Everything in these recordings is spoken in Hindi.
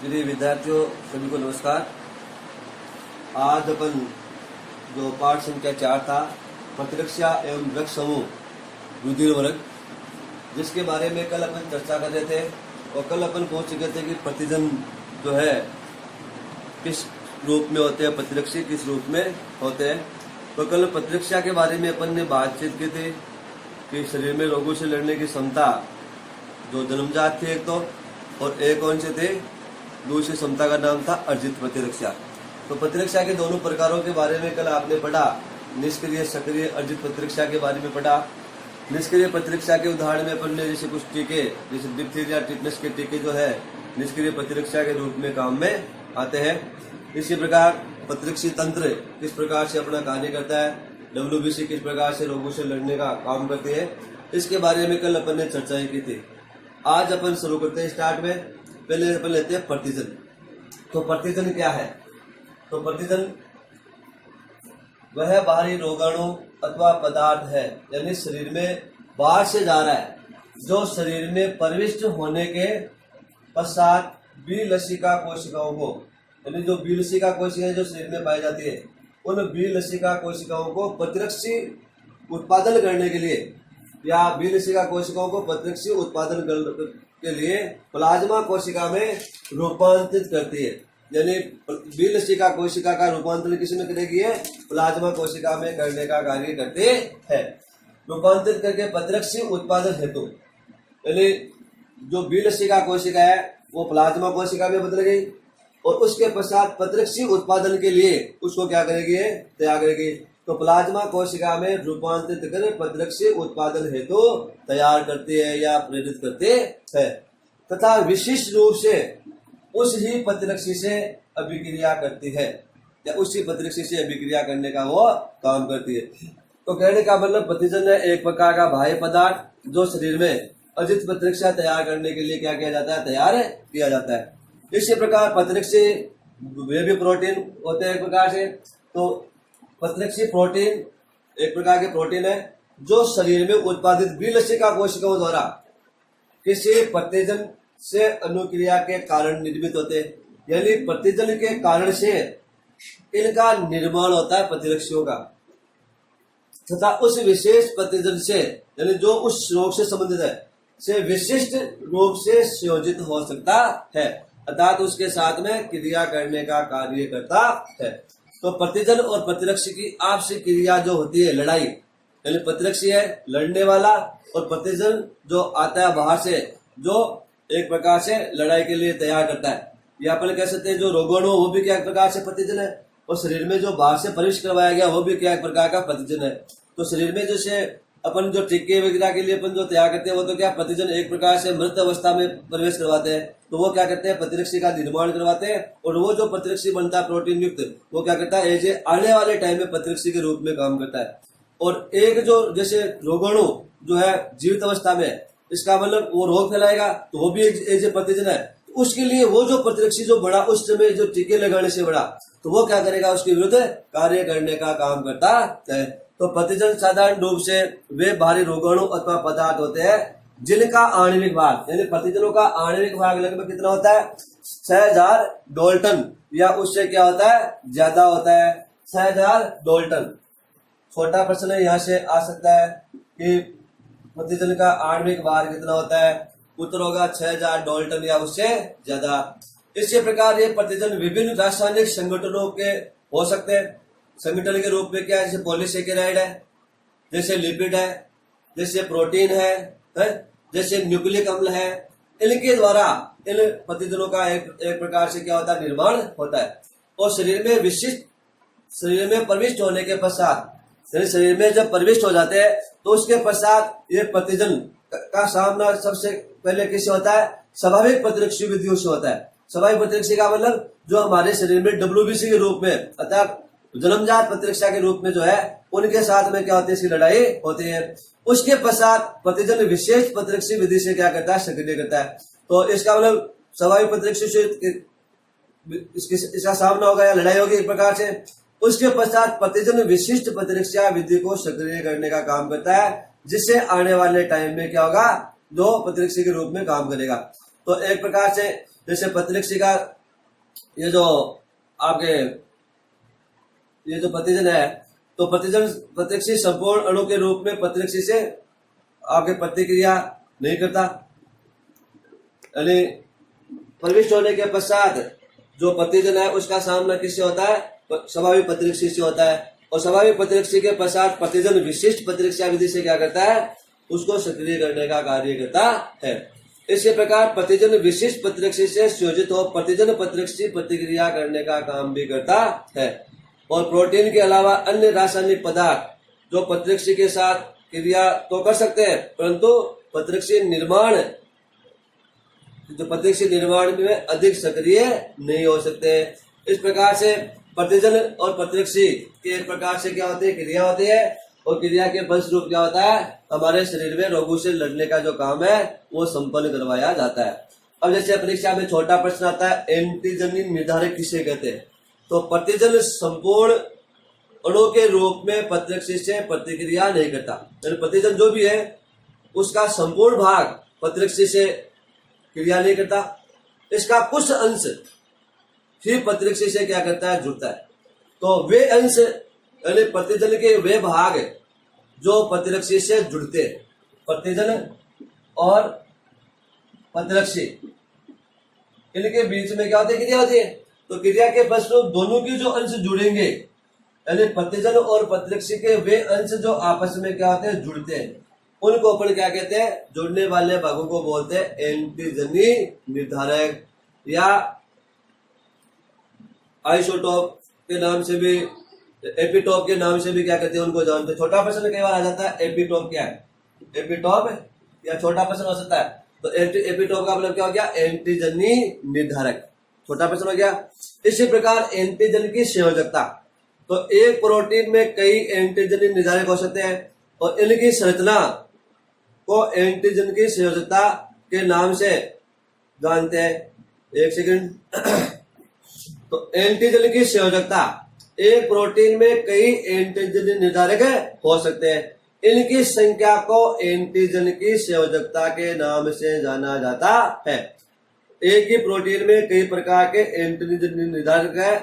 प्रिय विद्यार्थियों सभी को नमस्कार। आज अपन जो पाठ संख्या 4 था प्रतिरक्षा एवं वृक्ष समूह रुधिर वर्ग, जिसके बारे में कल अपन चर्चा कर रहे थे और कल अपन पहुंच चुके थे कि प्रतिजन जो है किस रूप में होते हैं, प्रतिरक्षी किस रूप में होते हैं। तो कल प्रतिरक्षा के बारे में अपन ने बातचीत की थी कि शरीर में रोगों से लड़ने की क्षमता जो जन्मजात थी एक तो, और एक कौन से थे, दूसरी क्षमता का नाम था अर्जित प्रतिरक्षा। तो प्रतिरक्षा के दोनों प्रकारों के बारे में कल आपने पढ़ा, निष्क्रिय सक्रिय अर्जित प्रतिरक्षा के बारे में पढ़ा। निष्क्रिय प्रतिरक्षा के उदाहरण में अपन ने जैसे कुछ टीके, जैसे डिप्थीरिया टिटनेस के टीके जो है निष्क्रिय प्रतिरक्षा के रूप में काम में आते हैं। इसी प्रकार प्रतिरक्षी तंत्र किस प्रकार से अपना कार्य करता है, WBC किस प्रकार से रोगों से लड़ने का काम करती है, इसके बारे में कल अपन ने चर्चाएं की थी। आज अपन शुरू करते हैं स्टार्ट में। पहले अपन लेते हैं प्रतिजन। तो प्रतिजन क्या है? तो प्रतिजन वह बाहरी रोगाणु अथवा पदार्थ है, यानी शरीर में बाहर से जा रहा है, जो शरीर में प्रविष्ट होने के पश्चात बी लसिका कोशिकाओं को, यानी जो बी लसिका कोशिकाएं जो शरीर में पाई जाती है, उन बी लसिका कोशिकाओं को प्रतिरक्षी उत्पादन करने के लिए या बी लसिका कोशिकाओं को प्रतिरक्षी उत्पादन के लिए प्लाज्मा कोशिका में रूपांतरित करती है। यानी बी लसिका कोशिका का रूपांतरण किसमें करेगी है? प्लाज्मा कोशिका में करने का कार्य करते हैं। रूपांतरित करके प्रतिरक्षी उत्पादन हेतु, यानी जो बी लसिका कोशिका है वो प्लाज्मा कोशिका में बदल गई और उसके पश्चात प्रतिरक्षी उत्पादन के लिए उसको क्या करेगी? तैयार करेगी। तो प्लाज्मा कोशिका में रूपांतरित कर प्रतिरक्षी उत्पादन हेतु तैयार करते हैं या प्रेरित करते हैं, तथा विशिष्ट रूप से उस ही प्रतिरक्षी से अभिक्रिया करती है या उसी प्रतिरक्षी से अभिक्रिया करने का वो काम करती है। तो कहने का मतलब प्रतिजन है एक प्रकार का बाह्य पदार्थ जो शरीर में अर्जित प्रतिरक्षा तैयार करने के लिए क्या किया जाता है? तैयार किया जाता है। इसी प्रकार प्रतिरक्षी वे भी प्रोटीन होते हैं एक प्रकार से। तो प्रतिरक्षी प्रोटीन एक प्रकार के प्रोटीन है जो शरीर में उत्पादित बी लसिका कोशिकाओं द्वारा किसी प्रतिजन से अनुक्रिया के कारण निर्मित होते हैं। यानी प्रतिजन के कारण से इनका निर्माण होता है प्रतिरक्षियों का, तथा उस विशेष प्रतिजन से, यानी जो उस रोग से संबंधित है, से विशिष्ट रूप से संयोजित हो सकता है, अर्थात उसके साथ में क्रिया करने का कार्य करता है। तो प्रतिजन और प्रतिरक्षी की आपसी क्रिया जो होती है लड़ाई, यानी प्रतिरक्षी है लड़ने वाला और प्रतिजन जो आता है बाहर से, जो एक प्रकार से लड़ाई के लिए तैयार करता है। या अपन कह सकते हैं जो रोगाणु वो भी क्या एक प्रकार से प्रतिजन है, और शरीर में जो बाहर से प्रवेश करवाया गया वो भी क्या एक प्रकार का प्रतिजन है। तो शरीर में जैसे अपन जो टीके वगैरह के लिए अपन जो तैयार करते हैं वो तो क्या प्रतिजन एक प्रकार से मृत अवस्था में प्रवेश करवाते हैं, तो वो क्या करते हैं? प्रतिरक्षी का निर्माण करवाते हैं। और वो जो प्रतिरक्षी बनता है प्रोटीन युक्त, वो क्या करता है? एज आने वाले टाइम में प्रतिरक्षी के रूप में काम करता है। और एक जो जैसे रोगाणु जो है जीवित अवस्था में, इसका मतलब वो रोग फैलाएगा तो वो भी एज प्रतिजन है। तो उसके लिए वो जो प्रतिरक्षी जो बड़ा उस समय जो टीके लगाने से बड़ा, तो वो क्या करेगा? उसके विरुद्ध कार्य करने का काम करता है। तो प्रतिजन साधारण रूप से वे बाहरी रोगाणु अथवा पदार्थ होते हैं जिनका आणविक भाग, यानी प्रतिजनों का आणविक भाग लगभग कितना होता है? 6000 डाल्टन, या उससे क्या होता है? ज्यादा होता है 6000 डाल्टन। छोटा प्रश्न यहाँ से आ सकता है कि प्रतिजन का आणविक भार कितना होता है? उत्तर होगा 6000 डाल्टन या उससे ज्यादा। इसी प्रकार ये प्रतिजन विभिन्न रासायनिक संगठनों के हो सकते हैं। संगठन के रूप में क्या है? जैसे पॉलीसेकेराइड है, जैसे लिपिड है, जैसे प्रोटीन है, जैसे न्यूक्लिक अम्ल है। इनके द्वारा इन प्रतिजनों का एक प्रकार से क्या होता है? निर्माण होता है। और शरीर में प्रविष्ट होने के पश्चात, शरीर में जब प्रविष्ट हो जाते हैं तो उसके पश्चात ये प्रतिजन का सामना सबसे पहले किससे होता है? स्वाभाविक प्रतिरक्षी विधियों से होता है। स्वाभाविक प्रतिरक्षी का मतलब जो हमारे शरीर में WBC के रूप में अर्थात जन्मजात प्रतिरक्षा के रूप में जो है उनके साथ में क्या होती है? इसकी लड़ाई होती है। उसके पश्चात प्रतिजन विशेष प्रतिरक्षी विधि से क्या करता है? सक्रिय करता है। तो इसका मतलब स्वाभाविक प्रतिरक्षी से इसका सामना होगा या लड़ाई होगी एक प्रकार से। उसके पश्चात प्रतिजन विशिष्ट प्रतिरक्षा विधि को सक्रिय करने का काम करता है, जिससे आने वाले टाइम में क्या होगा? जो प्रतिरक्षी के रूप में काम करेगा। तो एक प्रकार से जैसे प्रतिरक्षी का ये जो आपके ये जो प्रतिजन है, तो प्रतिरक्षी संपूर्ण अणु के रूप में प्रतिरक्षी से आपके प्रतिक्रिया नहीं करता, यानी प्रविष्ट होने के पश्चात जो प्रतिजन है उसका सामना किससे होता है? स्वाभाविक प्रतिरक्षी से होता है। और स्वाभाविक प्रतिरक्षी के पश्चात प्रतिजन विशिष्ट प्रतिरक्षा विधि से क्या करता है? उसको सक्रिय करने का कार्य करता है। इसी प्रकार प्रतिजन विशिष्ट प्रतिरक्षी से संयोजित हो प्रतिजन प्रतिरक्षी प्रतिक्रिया करने का काम भी करता है। और प्रोटीन के अलावा अन्य रासायनिक पदार्थ जो प्रतिरक्षी के साथ क्रिया तो कर सकते हैं, परंतु प्रतिरक्षी निर्माण में अधिक सक्रिय नहीं हो सकते। इस प्रकार से प्रतिजन और प्रतिरक्षी के एक प्रकार से क्या होती है? क्रिया होती है। और क्रिया के फलस्वरूप क्या होता है? हमारे शरीर में रोगों से लड़ने का जो काम है वो संपन्न करवाया जाता है। अब जैसे परीक्षा में छोटा प्रश्न आता है, एंटीजन निर्धारक किसे कहते हैं? तो प्रतिजन संपूर्ण अणु के रूप में प्रतिरक्षी से प्रतिक्रिया नहीं करता, यानी प्रतिजन जो भी है उसका संपूर्ण भाग प्रतिरक्षी से क्रिया नहीं करता, इसका कुछ अंश ही प्रतिरक्षी से क्या करता है? जुड़ता है। तो वे अंश यानी प्रतिजन के वे भाग जो प्रतिरक्षी से जुड़ते हैं, प्रतिजन और प्रतिरक्षी इनके बीच में क्या होती है? क्रिया होती है। तो क्रिया के फलस्वरूप दोनों की जो अंश जुड़ेंगे, यानी प्रतिजन और प्रतिरक्षी के वे अंश जो आपस में क्या होते हैं? जुड़ते हैं, उनको अपन क्या कहते हैं? जुड़ने वाले भागों को बोलते हैं एंटीजनी निर्धारक, या आइसोटोप के नाम से भी, एपिटोप के नाम से भी क्या कहते हैं उनको जानते हैं। छोटा प्रश्न कई बार आ जाता है, एपिटोप क्या है? एपिटोप या छोटा प्रश्न हो सकता है। तो एपिटोप का मतलब क्या हो गया? एंटीजनी निर्धारक, छोटा प्रश्न हो गया। इसी प्रकार एंटीजन की संयोजकता, तो एक प्रोटीन में कई एंटीजन निर्धारक हो सकते हैं और इनकी संरचना को एंटीजन की संयोजकता के नाम से जानते हैं। एक सेकंड। तो एंटीजन की संयोजकता, एक प्रोटीन में कई एंटीजन निर्धारक हो सकते हैं, इनकी संख्या को एंटीजन की संयोजकता के नाम से जाना जाता है। एक ही प्रोटीन में कई प्रकार के एंटीजन निर्धारक है,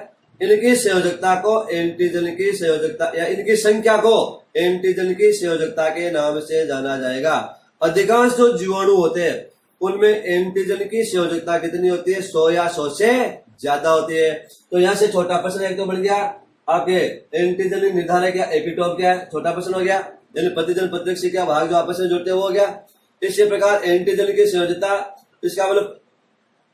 इनकी संयोजकता को एंटीजन की संयोजकता या इनकी संख्या को एंटीजन की संयोजकता के नाम से जाना जाएगा। अधिकांश जो जीवाणु होते हैं उनमें एंटीजन की संयोजकता कितनी होती है? 100 या 100 से ज्यादा होती है। तो यहाँ से छोटा प्रश्न एक तो बन गया आपके एंटीजन निर्धारक या एपिटोप क्या है? छोटा प्रश्न हो गया, यानी प्रतिजन प्रतिरक्षी क्या भाग जो आपस में जुड़ते हैं वो हो गया। इसी प्रकार एंटीजन की संयोजकता, इसका मतलब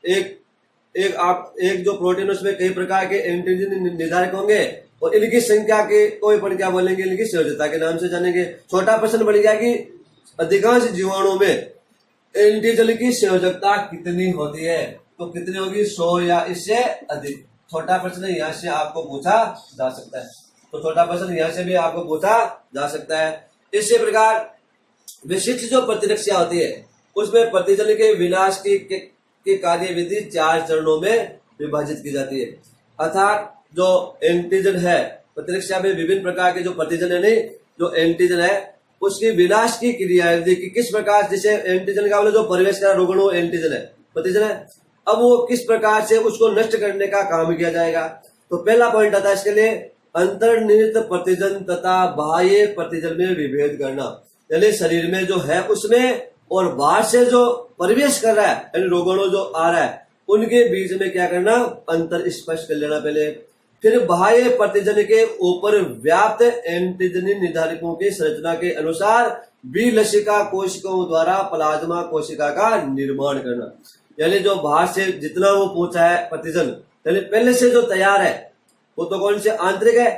एक जो प्रोटीन उसमें कई प्रकार के एंटीजन निर्धारक होंगे और इनकी संख्या के कोई पर क्या बोलेंगे? इनकी संयोजकता के नाम से जानेंगे। छोटा प्रश्न बन गया कि अधिकांश जीवाणुओं में एंटीजन की संयोजकता कितनी होती है? तो कितनी होगी? 100 या इससे अधिक। छोटा प्रश्न यहाँ से आपको पूछा जा सकता है, तो छोटा प्रश्न यहाँ से भी आपको पूछा जा सकता है। इसी प्रकार विशिष्ट जो प्रतिरक्षा होती है उसमें प्रतिजन के विनाश की कार्यविधि 4 चरणों में विभाजित की जाती है। अर्थात जो एंटीजन है, प्रतिरक्षा में विभिन्न प्रकार के जो प्रतिजन है, नहीं जो एंटीजन है उसकी विनाश की क्रियाविधि की किस प्रकार, जैसे एंटीजन का मतलब जो प्रवेश का रोगाणु एंटीजन है, प्रतिजन है, अब वो किस प्रकार से उसको नष्ट करने का काम किया जाएगा। तो पहला पॉइंट आता है इसके लिए, अंतर्निहित प्रतिजन तथा बाह्य प्रतिजन में विभेद करना, यानी शरीर में जो है उसमें और बाहर से जो प्रवेश कर रहा है यानी रोगाणु जो आ रहा है उनके बीच में क्या करना? अंतर स्पष्ट कर लेना पहले। फिर बाह्य प्रतिजन के ऊपर व्याप्त एंटीजन निर्धारकों की संरचना के अनुसार बी लसिका कोशिकाओं द्वारा प्लाज्मा कोशिका का निर्माण करना, यानी जो बाहर से जितना वो पूछा है प्रतिजन, यानी पहले से जो तैयार है वो तो कौन से? आंतरिक है।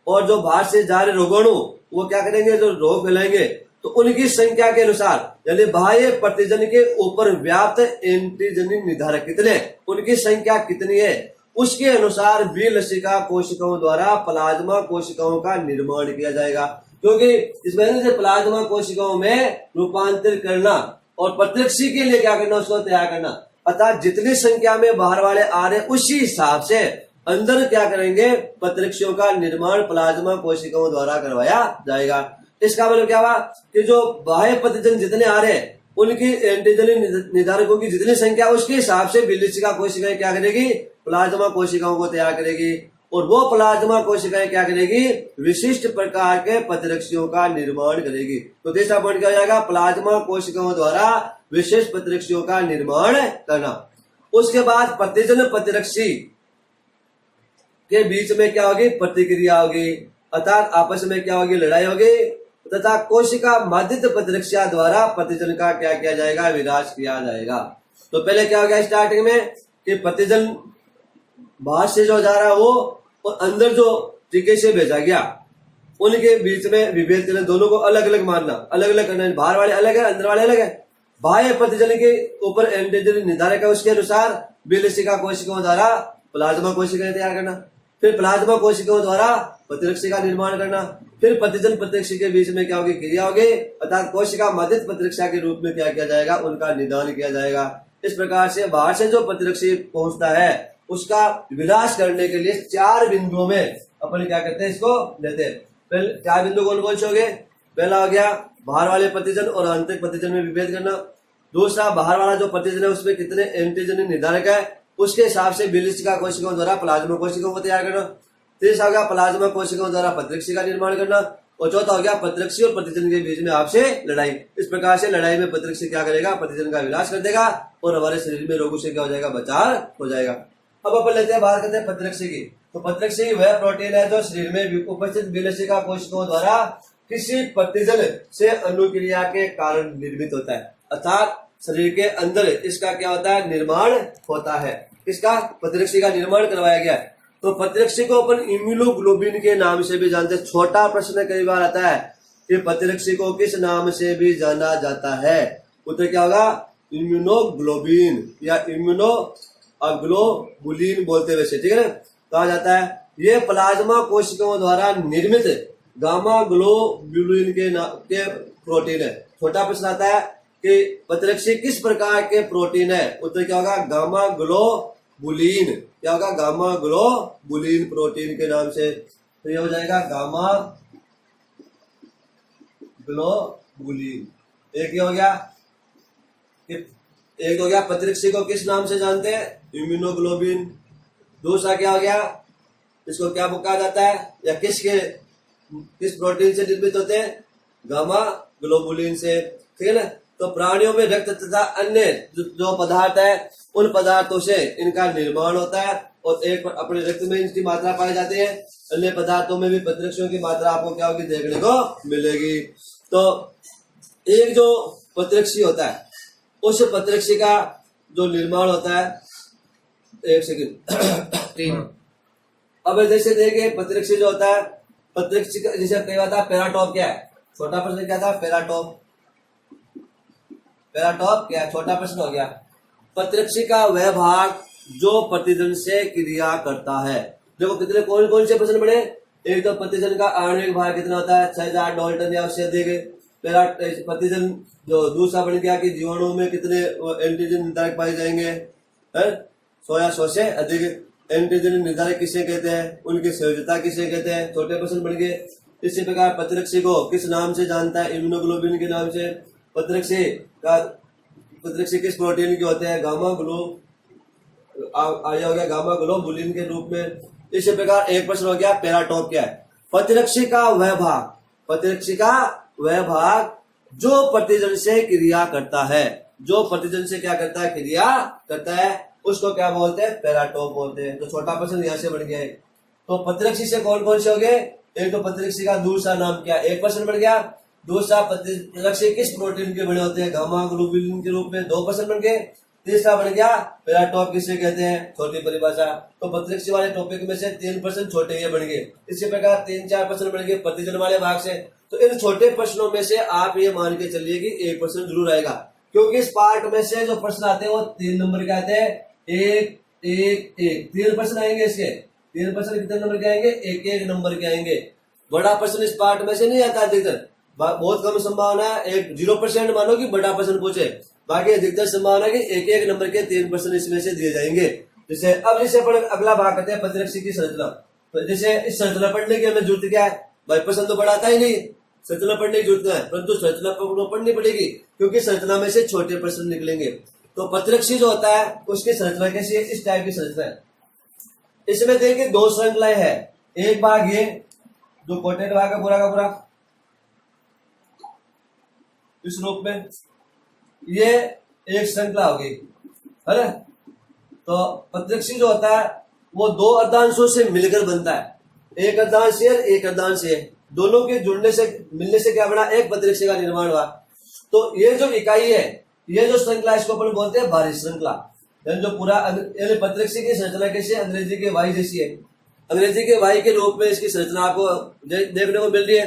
और जो बाहर से जा रहे रोगाणु वो क्या करेंगे? जो रोग फैलाएंगे, तो उनकी संख्या के अनुसार यानी बाह्य प्रतिजन के ऊपर व्याप्त एंटीजन निर्धारक कितने, उनकी संख्या कितनी है, उसके अनुसार बी लसिका कोशिकाओं द्वारा प्लाज्मा कोशिकाओं का निर्माण किया जाएगा। क्योंकि इस वजह से प्लाज्मा कोशिकाओं में रूपांतरित करना और प्रतिरक्षी के लिए क्या करना? उसको तैयार करना। अर्थात जितनी संख्या में बाहर वाले आ रहे उसी हिसाब से अंदर क्या करेंगे? प्रतिरक्षियों का निर्माण प्लाज्मा कोशिकाओं द्वारा करवाया जाएगा। इसका मतलब क्या हुआ कि जो बाह्य प्रतिजन जितने आ रहे हैं उनकी एंटीजन निर्धारकों की जितनी संख्या उसके हिसाब से विलिसिका कोशिकाएं क्या करेगी, प्लाज्मा कोशिकाओं को तैयार करेगी, और वो प्लाज्मा कोशिकाएं क्या करेगी, विशिष्ट प्रकार के प्रतिरक्षियों का निर्माण करेगी। तो तीसरा पॉइंट क्या हो जाएगा, प्लाज्मा कोशिकाओं द्वारा विशेष प्रतिरक्षियों का निर्माण करना। उसके बाद प्रतिजन प्रतिरक्षी के बीच में क्या होगी, प्रतिक्रिया होगी, अर्थात आपस में क्या होगी, लड़ाई होगी, तथा कोशिका माध्यस्थ प्रतिरक्षा द्वारा प्रतिजन का क्या किया जाएगा, विनाश किया जाएगा। तो पहले क्या हो गया स्टार्टिंग में कि प्रतिजन बाहर से जो जा रहा है वो, और अंदर जो टीके से भेजा गया, उनके बीच में विभेद करना, दोनों को अलग अलग मानना, अलग अलग करना, बाहर वाले अलग है, अंदर वाले अलग है। बाह्य प्रतिजन के ऊपर एंटीजन निर्धारक है, उसके अनुसार विलिसिका कोशिकाओं द्वारा प्लाज्मा कोशिकाएं तैयार करना, फिर प्लाज्मा कोशिकाओं द्वारा प्रतिरक्षी का निर्माण करना, फिर प्रतिजन प्रतिरक्षी के बीच में क्या होगी, क्रिया होगी, अर्थात कोशिका मध्यस्थ प्रतिरक्षा के रूप में क्या किया जाएगा, उनका निदान किया जाएगा। इस प्रकार से बाहर से जो प्रतिरक्षी पहुंचता है उसका विनाश करने के लिए 4 बिंदुओं में अपन क्या करते हैं, इसको लेते हैं। पहले 4 बिंदु कौन कौन से हो गए, पहला हो गया बाहर वाले प्रतिजन और आंतरिक प्रतिजन में विभेद करना। दूसरा, बाहर वाला जो प्रतिजन है उसमें कितने एंटीजन निर्धारक है उसके हिसाब से विलिसिका कोशिकाओं द्वारा प्लाज्मा कोशिकाओं को तैयार करना। तीसरा हो गया प्लाज्मा कोशिकाओं द्वारा प्रतिरक्षी का निर्माण करना, और चौथा हो गया प्रतिरक्षी और प्रतिजन के बीच में आपसे लड़ाई। इस प्रकार से लड़ाई में प्रतिरक्षी क्या करेगा, प्रतिजन का विनाश कर देगा और हमारे शरीर में रोगों से क्या हो जाएगा, बचाव हो जाएगा। अब अपन लेते हैं, बात करते हैं प्रतिरक्षी की। तो प्रतिरक्षी वह प्रोटीन है जो शरीर में उपस्थित विलिसिका कोशिकाओं द्वारा किसी प्रतिजन से अनुक्रिया के कारण निर्मित होता है, अर्थात शरीर के अंदर इसका क्या होता है, निर्माण होता है। इसका प्रतिरक्षी का निर्माण करवाया गया है। तो प्रतिरक्षी को अपन इम्यूनोग्लोबिन के नाम से भी जानते हैं। छोटा प्रश्न कई बार आता है कि प्रतिरक्षी को किस नाम से भी जाना जाता है, उत्तर क्या होगा, इम्यूनोग्लोबिन या इम्यूनोग्लोबुलिन बोलते वैसे, ठीक है ना। कहा जाता है ये प्लाज्मा कोशिकाओं द्वारा निर्मित गामा ग्लोबुलिन के प्रोटीन है। छोटा प्रश्न आता है कि प्रतिरक्षी किस प्रकार के प्रोटीन है, उत्तर क्या होगा, गामा ग्लोबुलिन। क्या होगा, गामा ग्लोबुलिन प्रोटीन के नाम से। तो ये हो जाएगा गामा ग्लोबुलिन। एक हो गया, एक हो गया प्रतिरक्षी को किस नाम से जानते हैं, इम्यूनोग्लोबिन। दूसरा क्या हो गया, इसको क्या कहा जाता है या किस प्रोटीन से निर्मित होते हैं, गामा ग्लोबुलिन से, ठीक है ना। तो प्राणियों में रक्त तथा अन्य जो पदार्थ है उन पदार्थों से इनका निर्माण होता है, और एक अपने रक्त में इनकी मात्रा पाई जाती है, अन्य पदार्थों में भी प्रतिरक्षियों की मात्रा आपको क्या होगी, देखने को मिलेगी। तो एक जो प्रतिरक्षी होता है उस प्रतिरक्षी का जो निर्माण होता है, एक सेकंड अब जैसे देखिए प्रतिरक्षी जो होता है, प्रतिरक्षी का जैसे कई बार था पेराटॉप क्या है, छोटा प्रश्न क्या था, पेराटॉप क्या है, छोटा प्रश्न हो गया। प्रतिरक्षी का वह भाग जो प्रतिजन से क्रिया करता है। देखो कितने कौन कौन से प्रश्न बने, एक तो प्रतिजन का आणविक भार कितना होता है, 6000 डाल्टन या उससे अधिक। प्रतिजन जो दूसरा बन गया कि जीवाणु में कितने एंटीजन निर्धारक पाए जाएंगे, 100 या 100 से अधिक। एंटीजन निर्धारक किसे कहते हैं, उनकी संयोजकता किसे कहते हैं, छोटे प्रश्न बन गए। इसी प्रकार प्रतिरक्षी को किस नाम से जानता है, इम्यूनोग्लोबिन के नाम से। प्रतिरक्षी किस प्रोटीन के होते हैं, गामा ग्लो आया हो गया, गामा ग्लोबुलिन के रूप में। इसी प्रकार एक प्रश्न हो गया पेराटॉप क्या है, प्रतिरक्षी का वह भाग जो प्रतिजन से क्रिया करता है, जो प्रतिजन से क्या करता है, क्रिया करता है, उसको क्या बोलते हैं, पेराटॉप बोलते हैं। तो छोटा प्रश्न यहाँ से बन गया है। तो प्रतिरक्षी से कौन कौन से हो गए, एक तो प्रतिरक्षी का दूसरा नाम क्या, एक प्रश्न बन गया। दूसरा प्रतिरक्षी किस प्रोटीन के बने होते हैं, गामा ग्लोबुलिन के रूप में, 2 प्रश्न बन गए। तीसरा बन गया पेराटॉप किसे कहते हैं, छोटी परिभाषा। तो प्रतिरक्षी वाले टॉपिक में से 3 प्रश्न छोटे ये बन गए। इसी प्रकार 3-4 प्रश्न बन गए प्रतिजन वाले भाग से। तो इन छोटे प्रश्नों में से आप ये मान के चलिए कि एक प्रश्न जरूर आएगा, क्योंकि इस पार्ट में से जो प्रश्न आते हैं वो 3 नंबर के आते हैं, 1 1 1 3 प्रश्न आएंगे। इसके 3 प्रश्न कितने नंबर के आएंगे, 1-1 नंबर के आएंगे। बड़ा प्रश्न इस पार्ट में से नहीं आता अधिकतर, बहुत कम संभावना है, 0% मानो कि बड़ा प्रश्न पूछे, बाकी अधिकतर संभावना है कि 1-1 नंबर के 3 प्रश्न इसमें से दिए जाएंगे। जैसे अब जैसे अगला भाग करते हैं प्रतिरक्षी की संरचना। तो जैसे इस संरचना पढ़ने की हमें जरूरत क्या है भाई, प्रश्न तो बड़ा आता ही नहीं, संरचना पढ़ने की जरूरत है, परंतु संरचना पढ़नी पड़ेगी क्योंकि संरचना में से छोटे प्रश्न निकलेंगे। तो प्रतिरक्षी जो होता है उसकी संरचना कैसी है, इस टाइप की संरचना है। इसमें देखिए दो श्रृंखलाएं है, एक भाग ये जो कोटेड भाग है पूरा का पूरा इस रूप में, ये एक श्रृंखला होगी, है ना। तो प्रतिरक्षी जो होता है वो दो अर्धांशों से मिलकर बनता है, एक अर्धांश है एक अर्धांश है, दोनों के जुड़ने से मिलने से क्या बना, एक प्रतिरक्षी का निर्माण हुआ। तो ये जो इकाई है, ये जो श्रृंखला, इसको अपन बोलते हैं बाहरी श्रृंखला। जो पूरा प्रतिरक्षी की संरचना कैसी, अंग्रेजी के वाई जैसी है, अंग्रेजी के वाई के रूप में इसकी संरचना आपको देखने को मिल रही है।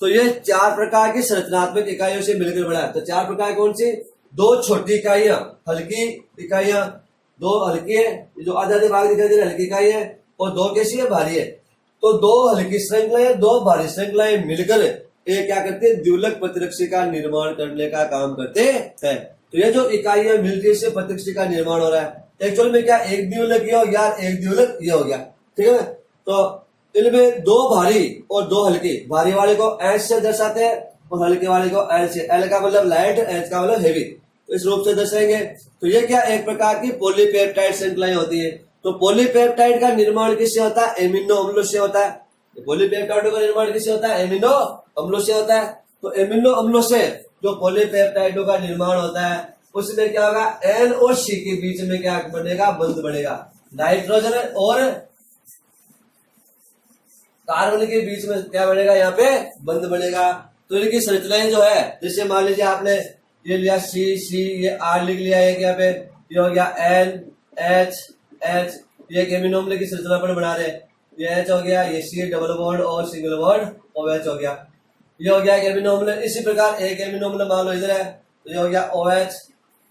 तो ये चार प्रकार की संरचनात्मक इकाइयों से मिलकर बना है। तो चार प्रकार कौन सी, दो छोटी इकाइयां, हल्की इकाइयां, दो हल्की है जो आधे आधे भाग दिखाई दे रहे हल्की इकाई है, और दो कैसी है, भारी है। तो दो हल्की श्रृंखलाएं दो भारी श्रृंखलाएं मिलकर ये क्या करते हैं, द्विलक प्रतिरक्षी का निर्माण करने का काम करते हैं। तो ये जो इकाइयां मिलती है इससे प्रतिरक्षी का निर्माण हो रहा है। एक्चुअल में क्या, एक द्विलक ये हो गया, एक द्विलक ये हो गया, ठीक है। तो इनमें दो भारी और दो हल्की, भारी वाले को एच से दर्शाते हैं और हल्के वाले को एल से। एल का मतलब लाइट, एच का मतलब हेवी, तो इस रूप से दर्शाएंगे। तो ये क्या, एक प्रकार की पॉलीपेप्टाइड श्रृंखलाएं होती है। तो पॉलीपेप्टाइड का निर्माण किससे होता है, एमिनो अम्लों से होता है। पॉलीपेप्टाइड का निर्माण किससे होता है, एमिनो अम्लों से होता है। तो एमिनो अम्लों से जो पॉलीपेप्टाइडों का निर्माण होता है उसमें क्या होगा, एन और सी के बीच में क्या बनेगा, बंध बनेगा। नाइट्रोजन और कार्बन के बीच में क्या बनेगा, यहाँ पे बंध बनेगा। तो इनकी संरचनाएं जो है, जैसे मान लीजिए आपने ये लिया सी सी, ये आर लिख लिया है, यहाँ पे ये हो गया एन एच एच, ये एमिनो अम्ल की संरचना पर बना रहे, ये एच हो गया, ये सी डबल बॉन्ड और सिंगल बॉन्ड ओ एच हो गया, ये हो गया एमिनो अम्ल। इसी प्रकार एक एमिनो अम्ल मान लो इधर है, तो ये हो गया ओ एच,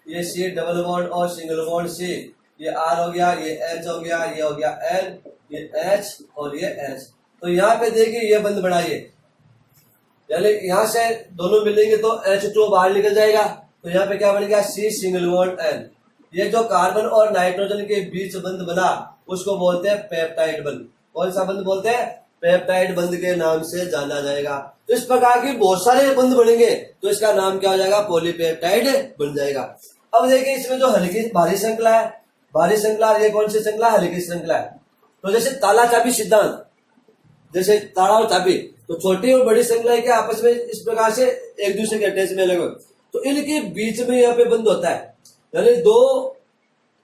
ये सी डबल बॉन्ड और सिंगल बॉन्ड सी, ये आर हो गया, ये एच हो गया, ये हो गया एन, ये एच और ये एच। तो यहाँ पे देखिए ये बंध बनाइए, यानी यहाँ से दोनों मिलेंगे तो H2 बाहर निकल जाएगा। तो यहाँ पे क्या बन गया, C सिंगल बॉन्ड N। ये जो कार्बन और नाइट्रोजन के बीच बंध बना उसको बोलते हैं पेप्टाइड बंध। कौन सा बंध बोलते हैं, पेप्टाइड बंध के नाम से जाना जाएगा। तो इस प्रकार की बहुत सारे बंध बनेंगे तो इसका नाम क्या हो जाएगा, पॉलीपेप्टाइड बन जाएगा। अब देखिए इसमें जो हल्की भारी श्रृंखला है, भारी श्रृंखला ये कौन सी श्रृंखला, हल्की श्रृंखला है। तो जैसे ताला चाबी सिद्धांत, जैसे ताला और चाबी, तो छोटी और बड़ी श्रृंखला के आपस में इस प्रकार से एक दूसरे के अटैच में लगभग, तो इनके बीच में यहाँ पे बंद होता है। यानी दो,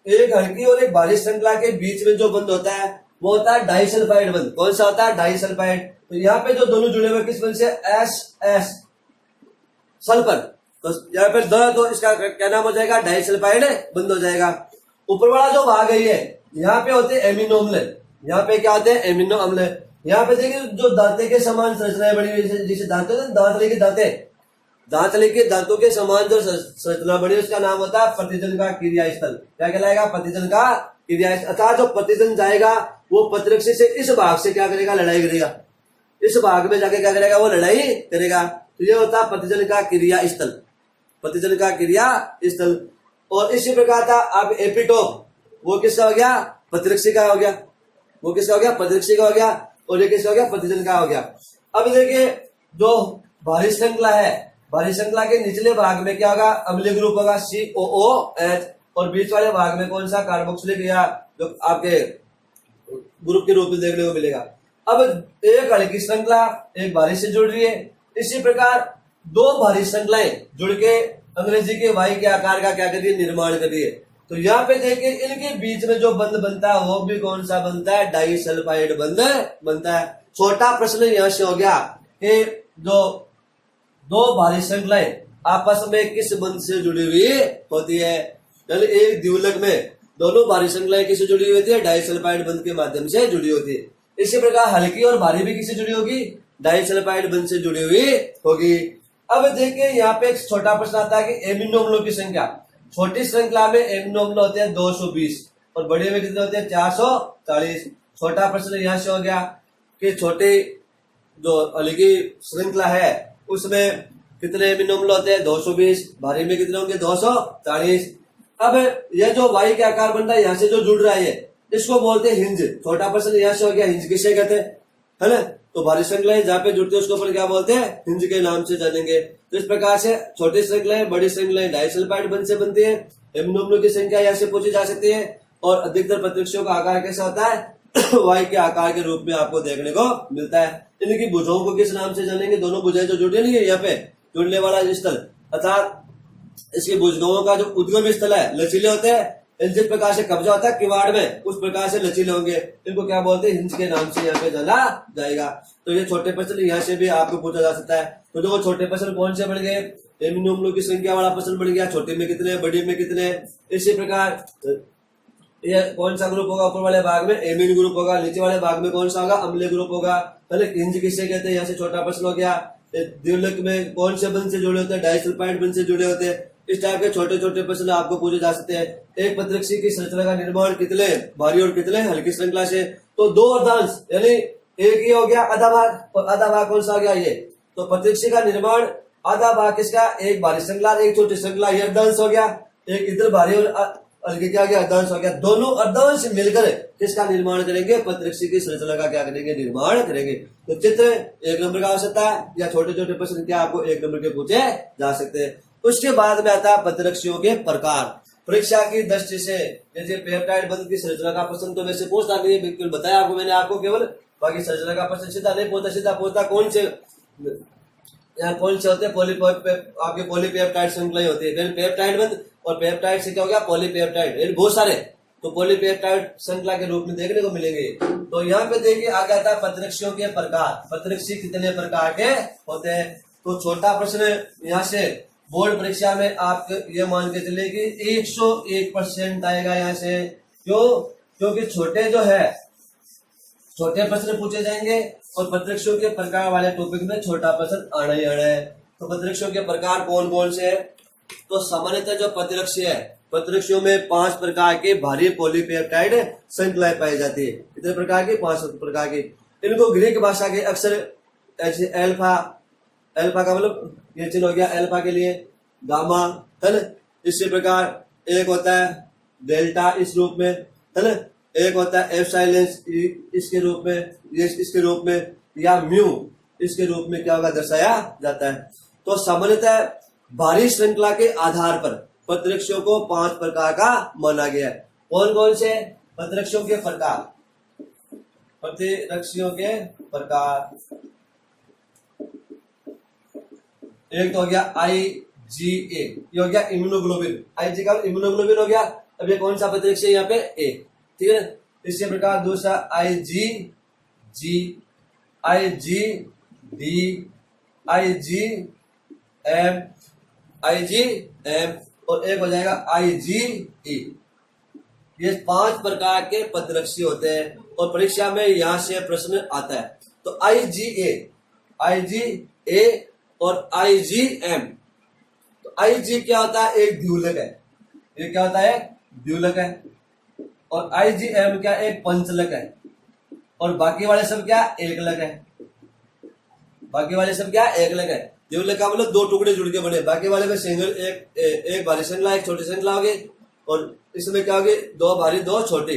एक हल्की और एक भारी श्रृंखला के बीच में जो बंद होता है वो होता है डाइसल्फाइड बंद। कौन सा होता है, डाइसल्फाइड। तो यहाँ पे जो दोनों जुड़े हुए किस बंद से, एस एस सल्फर, तो यहाँ पे दो, तो इसका क्या नाम हो जाएगा, डाइसल्फाइड बंद हो जाएगा। ऊपर वाला जो भाग है ये, यहाँ पे होते हैं एमिनो अम्ल, यहाँ पे क्या होते हैं, एमिनो अम्ल। यहाँ पे देखिए जो दांते के समान संरचनाएं बनी हुई, जैसे दांतों से दांत लेके दांते, दांत लेके दांतों के समान जो संरचना बनी उसका नाम होता है प्रतिजन का क्रिया स्थल। क्या कहलाएगा, प्रतिजन का क्रिया स्थल। अर्थात जो प्रतिजन जाएगा वो प्रतिरक्षी से इस भाग से क्या करेगा, लड़ाई करेगा, इस भाग में जाके क्या करेगा, वो लड़ाई करेगा। तो ये होता है प्रतिजन का क्रिया स्थल, प्रतिजन का क्रिया स्थल। और इसी प्रकार था अब एपिटोप, वो किसका हो गया, प्रतिरक्षी का हो गया, वो किसका हो गया, प्रतिरक्षी का हो गया, और ये किसका हो गया, प्रतिजन का हो गया। अब देखिए जो भारी श्रृंखला है, भारी श्रृंखला के निचले भाग में क्या होगा, अम्लीय ग्रुप होगा COOH, और बीच वाले भाग में कौन सा, कार्बोक्सिलिक या जो आपके ग्रुप के रूप में देखने को मिलेगा। अब एक हल्की श्रृंखला एक भारी से जुड़ रही है, इसी प्रकार दो भारी श्रृंखलाएं जुड़ के अंग्रेजी के वाई के आकार का क्या कर रही है, निर्माण कर रही है। तो यहाँ पे देखिए इनके बीच में जो बंध बनता है वो भी कौन सा बनता है, डाइसल्फाइड बंध बनता है। छोटा प्रश्न यहाँ से हो गया कि जो दो भारी श्रृंखलाएं आपस में किस बंध से जुड़ी हुई होती है। यानी एक द्विलक में दोनों भारी श्रृंखलाएं किससे जुड़ी हुई होती है, डाइसल्फाइड बंध के माध्यम से जुड़ी होती है। इसी प्रकार हल्की और भारी भी किससे जुड़ी होगी, डाइसल्फाइड बंध से जुड़ी हुई होगी। अब देखिए यहाँ पे एक छोटा प्रश्न आता है कि एमिनो अम्लों की संख्या। छोटी श्रृंखला में एमिनो अम्ल होते हैं 220 और बड़े में कितने होते हैं, 440। छोटा प्रश्न यहाँ से हो गया कि छोटे जो हल्की श्रृंखला है उसमें कितने एमिनो अम्ल होते हैं, 220, भारी में कितने होंगे, 240। अब यह जो वाई के आकार बन रहा है यहाँ से जो जुड़ रहा है इसको बोलते हैं हिंज। छोटा प्रश्न यहाँ से हो गया, हिंज किसे कहते हैं, है ना। तो भारी श्रृंखलाएं जहाँ पे जुड़ती है उसको अपन क्या बोलते हैं, हिंज के नाम से जानेंगे। तो इस प्रकार से छोटी श्रृंखलाएं बड़ी श्रृंखलाएं डाइसल्फाइड बंध से बनती है। एमिनो अम्लों की संख्या यहाँ से पूछी जा सकती है। और अधिकतर प्रतिरक्षियों का आकार कैसा होता है, वाई के आकार के रूप में आपको देखने को मिलता है। इनकी भुजाओं को किस नाम से जानेंगे, दोनों भुजाएं जो जुड़ी नहीं है यहाँ पे जुड़ने वाला स्थल, अर्थात इसकी भुजाओं का जो उद्गम स्थल है लचीले होते हैं। जिस प्रकार से कब्जा होता है किवाड़ में उस प्रकार से लचीले होंगे, इनको क्या बोलते हैं, हिंज के नाम से यहाँ पे जाना जाएगा। तो ये छोटे प्रश्न यहाँ से भी आपको पूछा जा सकता है। तो देखो छोटे प्रश्न कौन से बढ़ गए, एमिनो अम्लों की संख्या वाला प्रश्न बढ़ गया, छोटे में कितने बड़ी में कितने। इसी प्रकार ये कौन सा ग्रुप होगा, ऊपर वाले भाग में एमिन ग्रुप होगा, नीचे वाले भाग में कौन सा होगा, अम्लीय ग्रुप होगा। हिंज किसे कहते हैं, यहाँ से छोटा प्रश्न हो गया। द्विलक में कौन से बंध से जुड़े होते हैं, डाइसल्फाइड बंध से जुड़े होते हैं। इस टाइप के छोटे छोटे प्रश्न आपको पूछे जा सकते हैं। एक प्रतिरक्षी की संरचना का निर्माण कितने भारी और कितने हल्की श्रृंखला से, तो दो अर्धांश यानी एक ही हो गया आधा भाग, और आधा भाग कौन सा हो गया ये। तो प्रतिरक्षी का निर्माण आधा भाग किसका, एक भारी श्रृंखला एक छोटी श्रृंखला, ये अर्धांश हो गया। एक इधर भारी और हल्की क्या गया, अर्धांश हो गया। दोनों अर्धांश मिलकर किसका निर्माण करेंगे, प्रतिरक्षी की संरचना का क्या करेंगे, निर्माण करेंगे। तो चित्र 1 नंबर का हो सकता है, या छोटे छोटे प्रश्न क्या आपको 1 नंबर के पूछे जा सकते हैं। उसके बाद में आता है प्रतिरक्षियों के प्रकार। परीक्षा की दृष्टि से जैसे पेप्टाइड बंध की संरचना का प्रश्न तो वैसे पूछता नहीं, बिल्कुल बताया आपको मैंने, आपको केवल बाकी संरचना का प्रश्न सीधा नहीं पूछता, सीधा पूछता कौन से यहाँ कौन से होते हैं, आपके पॉलीपेप्टाइड श्रृंखलाएं होती है। फिर पेप्टाइड बंध और पेप्टाइड से क्या हो गया, पॉलीपेप्टाइड, बहुत सारे तो पॉलीपेप्टाइड श्रृंखला के रूप में देखने को मिलेंगे। तो यहाँ पे देखिए आगे आता है प्रतिरक्षियों के प्रकार। प्रतिरक्षी कितने प्रकार के होते हैं। तो छोटा प्रश्न यहाँ से बोर्ड परीक्षा में आप ये मान के चले कि 101% आएगा यहाँ से। क्यों, क्योंकि छोटे जो है छोटे प्रश्न पूछे जाएंगे और प्रतिरक्षियों के प्रकार वाले टॉपिक में छोटा प्रश्न आना ही आना है। तो प्रतिरक्षियों के प्रकार कौन कौन से है, तो सामान्यतः जो प्रतिरक्षी है, प्रतिरक्षियों में 5 प्रकार के भारी पॉलीपेप्टाइड श्रृंखलाएं पाई जाती है। कितने प्रकार की, 5 प्रकार की। इनको ग्रीक भाषा के अक्षर ऐसे अल्फा, अल्फा का मतलब ये चिन्ह हो गया अल्फा के लिए, गामा, है ना। इसी प्रकार एक होता है डेल्टा इस रूप में, है ना। एक होता है एप्सिलॉन इसके रूप में, ये इसके रूप में, या म्यू इसके रूप में क्या होगा, दर्शाया जाता है। तो सामान्यतः भारी श्रृंखला के आधार पर प्रतिरक्षियों को 5 प्रकार का माना गया है। कौन कौन से प्रतिरक्षियों के प्रकार, प्रतिरक्षियों के प्रकार, एक तो हो गया IgA, ये हो गया इम्यूनोग्लोबिन, Ig का इम्यूनोग्लोबिन हो गया। अब ये कौन सा प्रतिरक्षी है यहाँ पे, A, ठीक है। इसी प्रकार दूसरा IgG, IgD, IgM, IgM और एक हो जाएगा IgE। ये 5 प्रकार के प्रतिरक्षी होते हैं और परीक्षा में यहाँ से प्रश्न आता है। तो IgA और IgM, तो Ig क्या होता है, एक द्विलक है, ये क्या होता है, द्विलक है। और IgM क्या, एक पंचलक है। और बाकी वाले सब क्या, एकलक है। बाकी वाले सब क्या, एकलक है। द्विलक का मतलब 2 टुकड़े जुड़ के बने, बाकी वाले में सिंगल एक भारी श्रृंखला एक छोटी श्रृंखला होगी, और इसमें क्या होगी, 2 भारी 2 छोटी।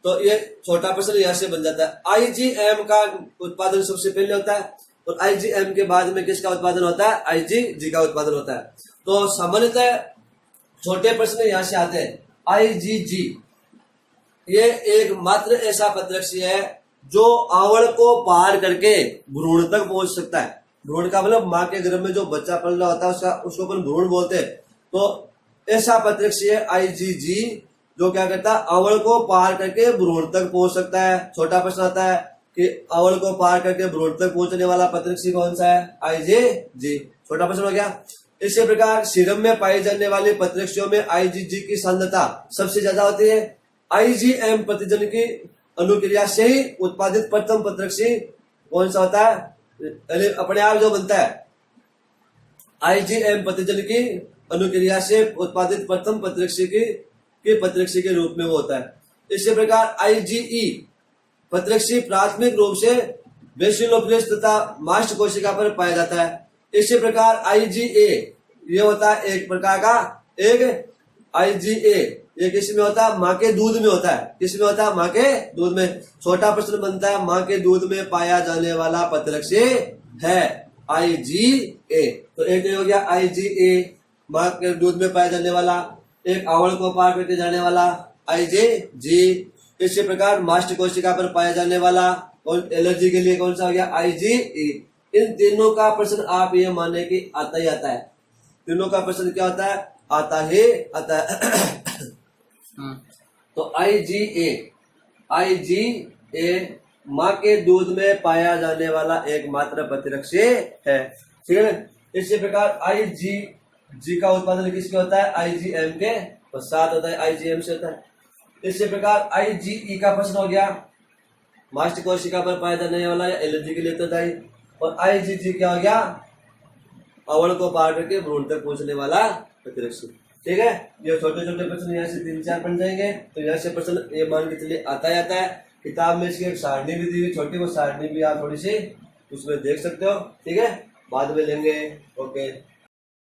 तो ये छोटा प्रश्न यहाँ से बन जाता है। IgM का उत्पादन सबसे पहले होता है और IgM के बाद में किसका उत्पादन होता है, IgG का उत्पादन होता है। तो सामान्यतः छोटे प्रश्न यहाँ से आते हैं। IgG ये एकमात्र ऐसा प्रतिरक्षी है जो आवड़ को पार करके भ्रूण तक पहुंच सकता है। भ्रूण का मतलब माँ के गर्भ में जो बच्चा पल रहा होता है उसको अपन भ्रूण बोलते हैं। तो ऐसा प्रतिरक्षी है IgG जो क्या करता है, आवड़ को पार करके भ्रूण तक पहुंच सकता है। छोटा प्रश्न आता है कि आवड़ को पार करके भ्रूण तक पहुंचने वाला प्रतिरक्षी कौन सा है, IgG। छोटा प्रश्न हो गया। इसी प्रकार सीरम में पाई जाने वाली प्रतिरक्षियों में IgG की सांद्रता सबसे ज्यादा होती है। IgM प्रतिजन की अनुक्रिया से ही उत्पादित प्रथम प्रतिरक्षी कौन सा होता है, अपने आप जो बनता है, IgM प्रतिजन की अनुक्रिया से उत्पादित प्रथम प्रतिरक्षी की प्रतिरक्षी के रूप में वो होता है। इसी प्रकार IgE प्रतिरक्षी प्राथमिक रूप से बेसिलोफिलस तथा मास्ट कोशिका पर पाया जाता है। इसी प्रकार IgA ये होता है एक प्रकार का, एक IgA ये किस में होता है? माँ के दूध में होता है। किस में होता है? माँ के दूध में। छोटा प्रश्न बनता है, माँ के दूध में पाया जाने वाला प्रतिरक्षी है IgA। तो एक हो गया IgA, माँ के दूध में पाया जाने वाला। एक आवरण को पार करके जाने वाला IgG। इसी प्रकार मास्ट कोशिका पर पाया जाने वाला और एलर्जी के लिए कौन सा हो गया? IgE। इन तीनों का प्रश्न आप ये माने कि आता ही आता है। तीनों का प्रश्न क्या होता है? आता ही आता है। तो IgA माँ के दूध में पाया जाने वाला एकमात्र प्रतिरक्षी है। ठीक है। इसी प्रकार IgG का उत्पादन किसके होता है? IgM के पश्चात होता है, IgM से होता है। इसी प्रकार IgE का प्रश्न हो गया, मास्ट कोशिका पर पाया जाने वाला या एलर्जी के लिए तो था ही। और IgG क्या हो गया? अवर्ण को पार करके भ्रूण तक पहुंचने वाला प्रतिरक्षी। ठीक है। ये छोटे छोटे प्रश्न यहाँ से 3-4 बन जाएंगे। तो यहाँ से प्रश्न ये मान के चलिए आता ही आता है। किताब में इसकी एक सारणी भी दी हुई छोटी, वो सारणी भी आप थोड़ी सी उसमें देख सकते हो। ठीक है, बाद में लेंगे। ओके।